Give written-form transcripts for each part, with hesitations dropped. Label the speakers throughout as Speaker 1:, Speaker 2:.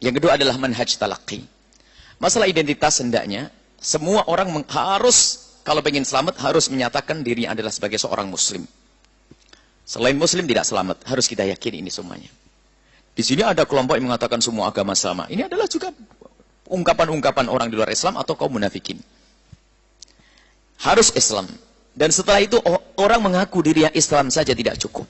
Speaker 1: Yang kedua adalah manhaj talaqi. Masalah identitas hendaknya semua orang harus, kalau ingin selamat, harus menyatakan dirinya adalah sebagai seorang muslim. Selain muslim tidak selamat, harus kita yakini ini semuanya. Di sini ada kelompok yang mengatakan semua agama sama. Ini adalah juga ungkapan-ungkapan orang di luar Islam atau kaum munafikin. Harus Islam. Dan setelah itu orang mengaku dirinya Islam saja tidak cukup.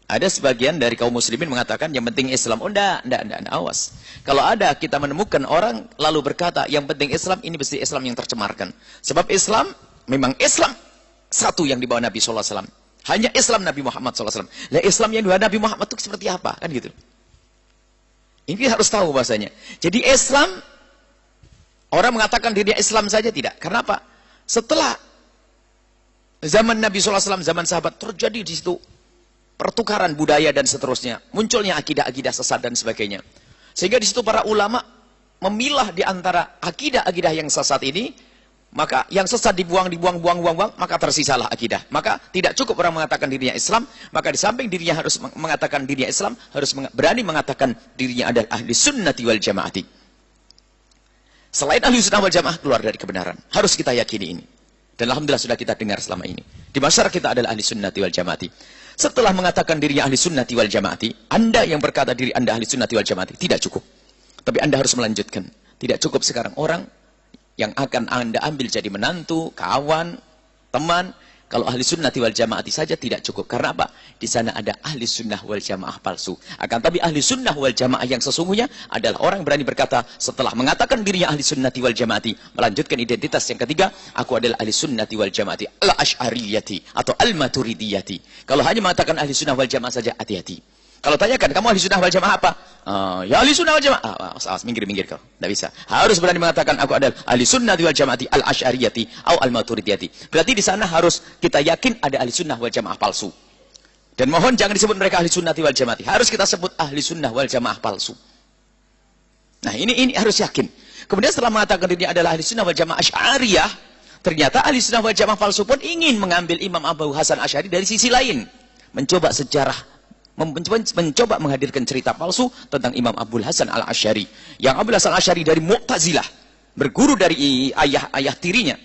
Speaker 1: Ada sebagian dari kaum muslimin mengatakan yang penting Islam. Oh enggak, awas. Kalau ada kita menemukan orang lalu berkata yang penting Islam, ini mesti Islam yang tercemarkan. Sebab Islam, memang Islam satu yang dibawa Nabi SAW. Hanya Islam Nabi Muhammad SAW. Lah Islam yang dibawa Nabi Muhammad itu seperti apa? Kan gitu. Ini harus tahu bahasanya. Jadi Islam, orang mengatakan dirinya Islam saja tidak. Karena apa? Setelah zaman Nabi SAW, zaman sahabat, terjadi di situ pertukaran budaya dan seterusnya. Munculnya akidah-akidah sesat dan sebagainya. Sehingga di situ para ulama memilah di antara akidah-akidah yang sesat ini, maka yang sesat dibuang, maka tersisalah akidah. Maka tidak cukup orang mengatakan dirinya Islam, maka di samping dirinya harus mengatakan dirinya Islam, harus berani mengatakan dirinya adalah ahli sunnati wal jamaati. Selain ahli sunnah wal jamaah keluar dari kebenaran. Harus kita yakini ini. Dan alhamdulillah sudah kita dengar selama ini. Di masyarakat kita adalah ahli sunnati wal jamaati. Setelah mengatakan dirinya ahli sunnati wal jamaati, Anda yang berkata diri Anda ahli sunnati wal jamaati, tidak cukup. Tapi Anda harus melanjutkan. Tidak cukup sekarang orang yang akan Anda ambil jadi menantu, kawan, teman. Kalau ahli sunnati wal jamaati saja tidak cukup. Karena apa? Di sana ada ahli sunnah wal jamaah palsu. Akan tapi ahli sunnah wal jamaah yang sesungguhnya adalah orang berani berkata setelah mengatakan dirinya ahli sunnati wal jamaati, melanjutkan identitas yang ketiga, aku adalah ahli sunnati wal jamaati al-ash'ariyati atau al-maturidiyati. Kalau hanya mengatakan ahli sunnah wal jamaah saja, hati-hati. Kalau tanyakan, kamu ahli sunnah wal jamaah apa? Ya ahli sunnah wal jamaah. Awas, minggir kau. Tidak bisa. Harus berani mengatakan aku adalah ahli sunnah wal jamaati al-ash'ariyati atau al-maturidiyati. Berarti di sana harus kita yakin ada ahli sunnah wal jamaah palsu. Dan mohon jangan disebut mereka ahli sunnah wal jamaati. Harus kita sebut ahli sunnah wal jamaah palsu. Nah ini harus yakin. Kemudian setelah mengatakan dirinya adalah ahli sunnah wal jamaah asy'ariyah, ternyata ahli sunnah wal jamaah palsu pun ingin mengambil Imam Abu Hasan Asy'ari dari sisi lain. Mencoba sejarah. Mencoba menghadirkan cerita palsu tentang Imam Abu Hasan al-Asy'ari. Yang Abu Hasan al-Asy'ari dari Mu'tazilah, berguru dari ayah tirinya.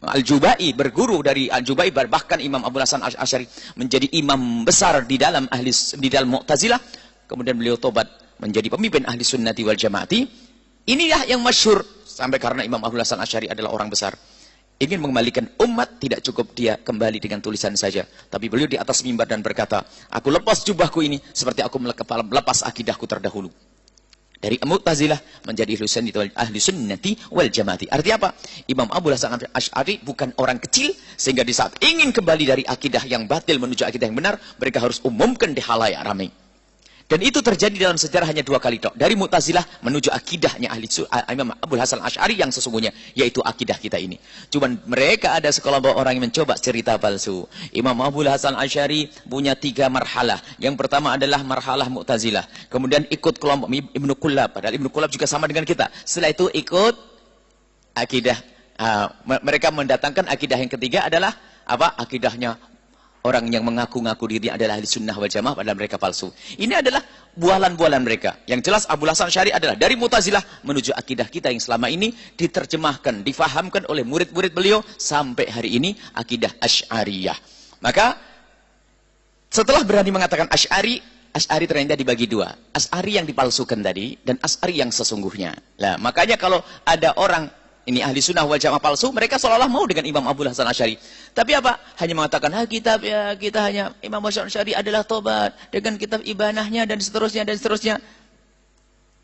Speaker 1: Al-Jubai berguru dari Al-Jubai, bahkan Imam Abu Hasan al-Asy'ari menjadi imam besar di dalam Mu'tazilah. Kemudian beliau tobat menjadi pemimpin ahli sunnati wal jamaati. Inilah yang masyhur sampai karena Imam Abu Hasan al-Asy'ari adalah orang besar. Ingin mengembalikan umat, tidak cukup dia kembali dengan tulisan saja. Tapi beliau di atas mimbar dan berkata, aku lepas jubahku ini seperti aku melepas akidahku terdahulu. Dari Mu'tazilah menjadi ahli sunnati wal jamaati. Artinya apa? Imam Abu Hasan al-Asy'ari bukan orang kecil, sehingga di saat ingin kembali dari akidah yang batil menuju akidah yang benar, mereka harus umumkan di khalayak ramai. Dan itu terjadi dalam sejarah hanya 2 kali tok. Dari Mu'tazilah menuju akidahnya Imam Abu Hasan al-Asy'ari yang sesungguhnya, yaitu akidah kita ini. Cuman mereka ada sekelompok orang yang mencoba cerita palsu. Imam Abu Hasan al-Asy'ari punya 3 marhalah. Yang pertama adalah marhalah Mu'tazilah. Kemudian ikut kelompok Ibnu Kullab. Padahal Ibnu Kullab juga sama dengan kita. Setelah itu ikut akidah. Mereka mendatangkan akidah yang ketiga adalah apa? Akidahnya orang yang mengaku-ngaku diri adalah ahli sunnah wal jamaah, padahal mereka palsu. Ini adalah bualan-bualan mereka. Yang jelas Abu Hasan Asy'ari adalah dari Mu'tazilah menuju akidah kita yang selama ini diterjemahkan, difahamkan oleh murid-murid beliau sampai hari ini, akidah Asy'ariyah. Maka setelah berani mengatakan Asy'ari ternyata dibagi 2. Asy'ari yang dipalsukan tadi dan Asy'ari yang sesungguhnya. Lah, makanya kalau ada orang ini ahli sunnah wal jamaah palsu, mereka seolah-olah mau dengan Imam Abu Hasan Asy'ari. Tapi apa? Hanya mengatakan, kita hanya Imam Abu Hasan Asy'ari adalah tobat dengan kitab ibanahnya dan seterusnya.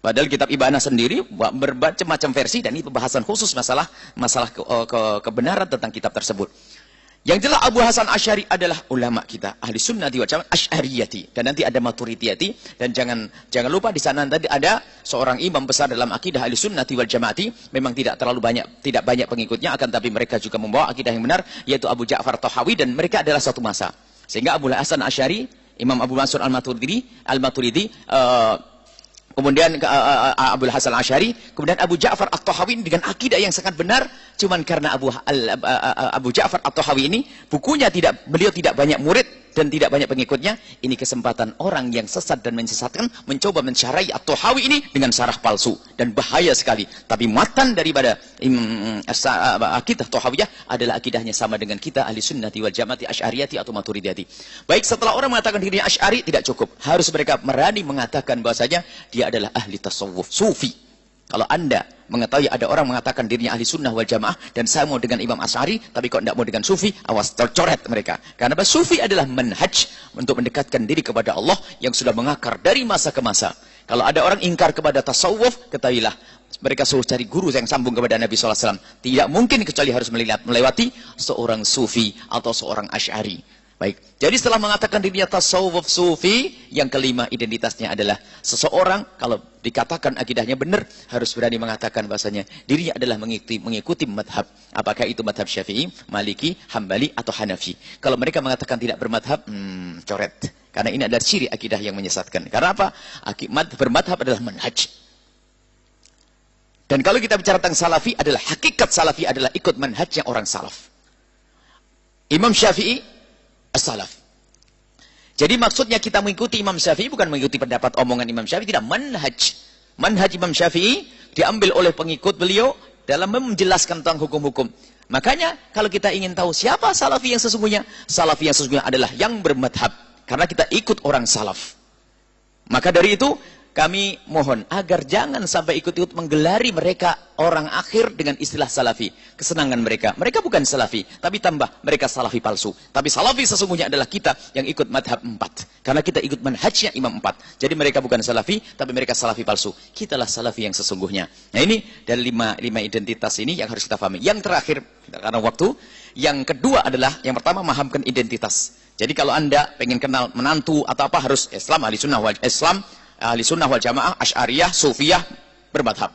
Speaker 1: Padahal kitab ibanah sendiri bermacam versi dan ini pembahasan khusus masalah kebenaran tentang kitab tersebut. Yang jelas Abu Hasan Asy'ari adalah ulama kita, ahli sunnah wal jamaah asy'ariyati, dan nanti ada maturidiyati, dan jangan lupa di sana tadi ada seorang imam besar dalam akidah ahli sunnah wal jamaati, memang tidak banyak pengikutnya, akan tapi mereka juga membawa akidah yang benar, yaitu Abu Ja'far Tahawi, dan mereka adalah satu masa. Sehingga Abu Hasan Asy'ari, Imam Abu Mansur al-Maturidi, kemudian Abu Hasan Asy'ari, kemudian Abu Ja'far At-Tahawi dengan akidah yang sangat benar. Cuman karena Abu Ja'far At-Tahawi ini beliau tidak banyak murid, dan tidak banyak pengikutnya, ini kesempatan orang yang sesat dan menyesatkan mencoba mencarai at-Tahawi ini dengan syarah palsu dan bahaya sekali. Tapi matan daripada akidah Tahawiyah adalah akidahnya sama dengan kita ahli sunnati wal jamaati asy'ariyati atau maturidiyati. Baik, setelah orang mengatakan dirinya Asy'ari tidak cukup, harus mereka berani mengatakan bahwasanya dia adalah ahli tasawuf, sufi. Kalau Anda mengetahui ada orang mengatakan dirinya ahli sunnah wal jamaah dan saya mau dengan Imam Asy'ari, tapi kok tidak mau dengan sufi, awas tercoret mereka. Karena sufi adalah manhaj untuk mendekatkan diri kepada Allah yang sudah mengakar dari masa ke masa. Kalau ada orang ingkar kepada tasawuf, ketahuilah mereka suruh cari guru yang sambung kepada Nabi SAW. Tidak mungkin kecuali harus melewati seorang sufi atau seorang Asy'ari. Baik, jadi setelah mengatakan dirinya tasawuf sufi, yang kelima identitasnya adalah seseorang kalau dikatakan akidahnya benar, harus berani mengatakan bahasanya dirinya adalah mengikuti madhab. Apakah itu madhab Syafi'i, Maliki, Hambali, atau Hanafi. Kalau mereka mengatakan tidak bermadhab, coret. Karena ini adalah ciri akidah yang menyesatkan. Karena apa? Bermadhab adalah manhaj. Dan kalau kita bicara tentang salafi, adalah hakikat salafi adalah ikut manhajnya orang salaf. Imam Syafi'i as-salaf. Jadi maksudnya kita mengikuti Imam Syafi'i bukan mengikuti pendapat omongan Imam Syafi'i, tidak, manhaj. Manhaj Imam Syafi'i diambil oleh pengikut beliau dalam menjelaskan tentang hukum-hukum. Makanya kalau kita ingin tahu siapa salafi yang sesungguhnya, salafi yang sesungguhnya adalah yang bermadhab. Karena kita ikut orang salaf. Maka dari itu kami mohon agar jangan sampai ikut-ikut menggelari mereka orang akhir dengan istilah salafi. Kesenangan mereka. Mereka bukan salafi, tapi tambah mereka salafi palsu. Tapi salafi sesungguhnya adalah kita yang ikut madhab 4. Karena kita ikut manhajnya Imam 4. Jadi mereka bukan salafi, tapi mereka salafi palsu. Kitalah salafi yang sesungguhnya. Nah ini dari lima identitas ini yang harus kita pahami. Yang terakhir, karena waktu, yang kedua adalah, yang pertama memahamkan identitas. Jadi kalau Anda pengen kenal menantu atau apa, harus Islam, ahli sunnah wal jamaah, asy'ariyah, sufiyah, bermadhab.